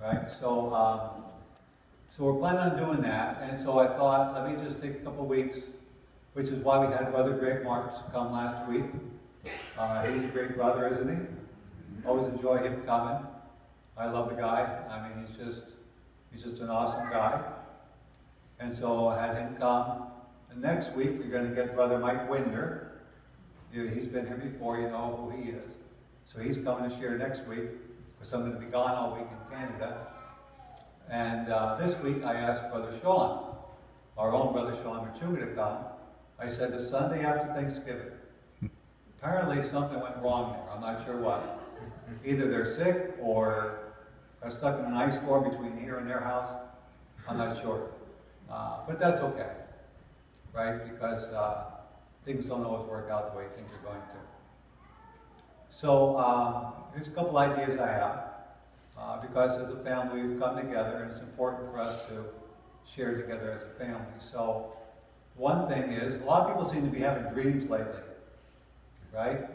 right? So we're planning on doing that, and so I thought, let me just take a couple weeks, which is why we had Brother Greg Marks come last week. He's a great brother, isn't he? Always enjoy him coming. I love the guy. I mean, he's just an awesome guy. And so I had him come. And next week, we're going to get Brother Mike Winder. He's been here before, you know who he is. So he's coming to share next week, because I'm going to be gone all week in Canada. And this week, I asked Brother Sean, our own Brother Sean Machuga, to come. I said, the Sunday after Thanksgiving. Apparently, something went wrong there. I'm not sure what. Either they're sick, or are stuck in an ice storm between here and their house. I'm not sure. But that's okay, right? Because things don't always work out the way you think they're going to. So here's a couple ideas I have. Because as a family we've come together, and it's important for us to share together as a family. So one thing is, a lot of people seem to be having dreams lately, right?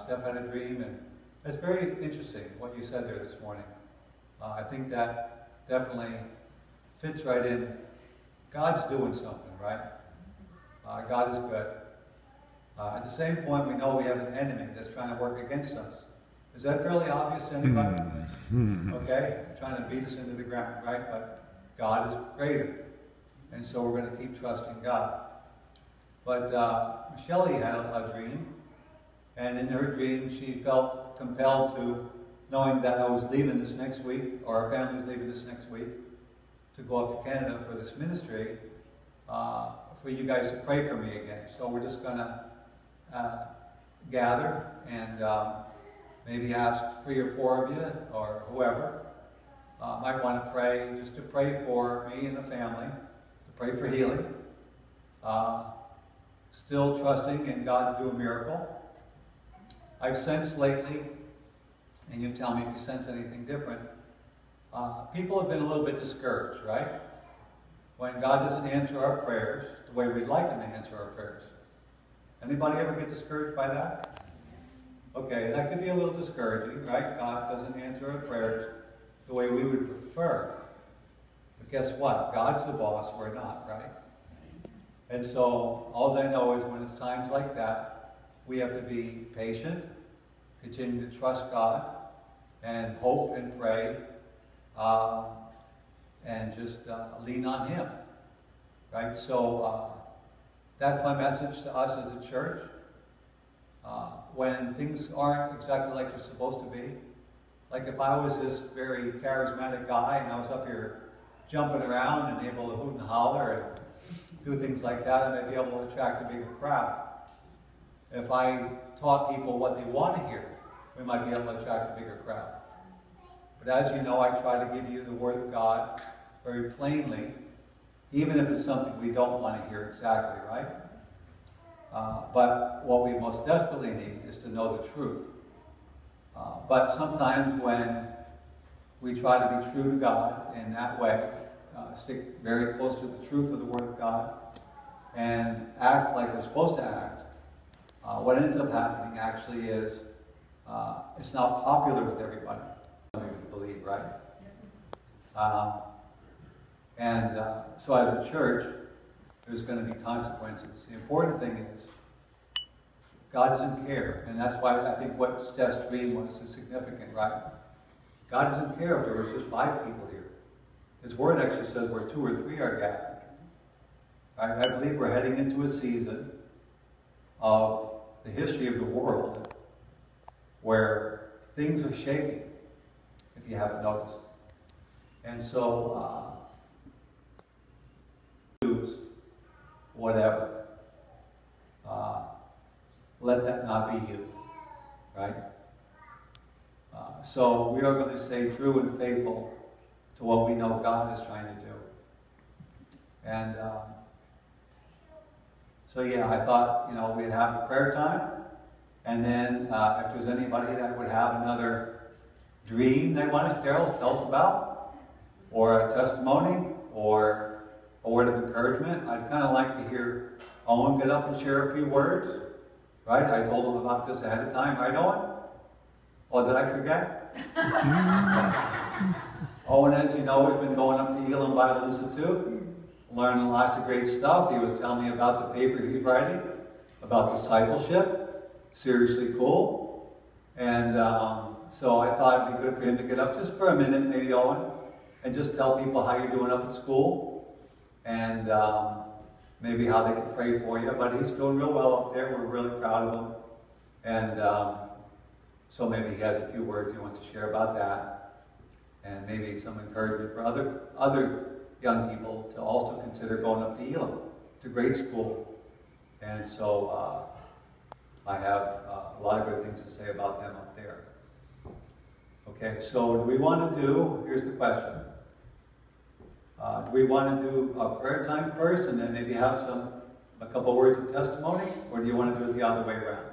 Steph had a dream, and it's very interesting what you said there this morning. I think that definitely fits right in. God's doing something, right? God is good. At the same point, we know we have an enemy that's trying to work against us. Is that fairly obvious to anybody? Okay? Trying to beat us into the ground, right? But God is greater. And so we're going to keep trusting God. But Shelley had a dream. And in her dream, she felt compelled to, knowing that I was leaving this next week, or our family's leaving this next week, to go up to Canada for this ministry, for you guys to pray for me again. So we're just going to gather and maybe ask 3 or 4 of you, or whoever, might want to pray, just to pray for me and the family, to pray for healing. Still trusting in God to do a miracle. I've sensed lately, and you tell me if you sense anything different, people have been a little bit discouraged, right? When God doesn't answer our prayers the way we'd like Him to answer our prayers. Anybody ever get discouraged by that? Okay, that could be a little discouraging, right? God doesn't answer our prayers the way we would prefer. But guess what? God's the boss, we're not, right? And so, all I know is when it's times like that, we have to be patient, continue to trust God, and hope and pray, and just lean on Him, right? So that's my message to us as a church. When things aren't exactly like they're supposed to be, like if I was this very charismatic guy and I was up here jumping around and able to hoot and holler and do things like that, I might be able to attract a bigger crowd. If I taught people what they want to hear, we might be able to attract a bigger crowd. But as you know, I try to give you the Word of God very plainly, even if it's something we don't want to hear exactly, right? But what we most desperately need is to know the truth. But sometimes when we try to be true to God in that way, stick very close to the truth of the Word of God, and act like we're supposed to act, what ends up happening actually is it's not popular with everybody. Something we believe, right? So as a church, there's going to be consequences. The important thing is God doesn't care, and that's why I think what Steph's dream was is significant, right? God doesn't care if there was just 5 people here. His Word actually says where 2 or 3 are gathered. Right? I believe we're heading into a season of the history of the world where things are shaking, if you haven't noticed. And so, whatever, let that not be you, right? So we are going to stay true and faithful to what we know God is trying to do. And so yeah, I thought, we'd have a prayer time, and then if there's anybody that would have another dream they want to tell us about, or a testimony, or a word of encouragement, I'd kind of like to hear Owen get up and share a few words, right? I told him about this ahead of time, right, Owen? Oh, did I forget? Owen, know, has been going up to Elam Bible Institute, learning lots of great stuff. He was telling me about the paper he's writing, about discipleship. Seriously cool. And so I thought it'd be good for him to get up just for a minute, maybe, Owen, and just tell people how you're doing up at school, and maybe how they can pray for you. But he's doing real well up there. We're really proud of him. And so maybe he has a few words he wants to share about that, and maybe some encouragement for other young people to also consider going up to Elam. It's a great school. And so I have a lot of good things to say about them up there. Okay, so do we want to do, here's the question. Do we want to do a prayer time first and then maybe have a couple words of testimony? Or do you want to do it the other way around?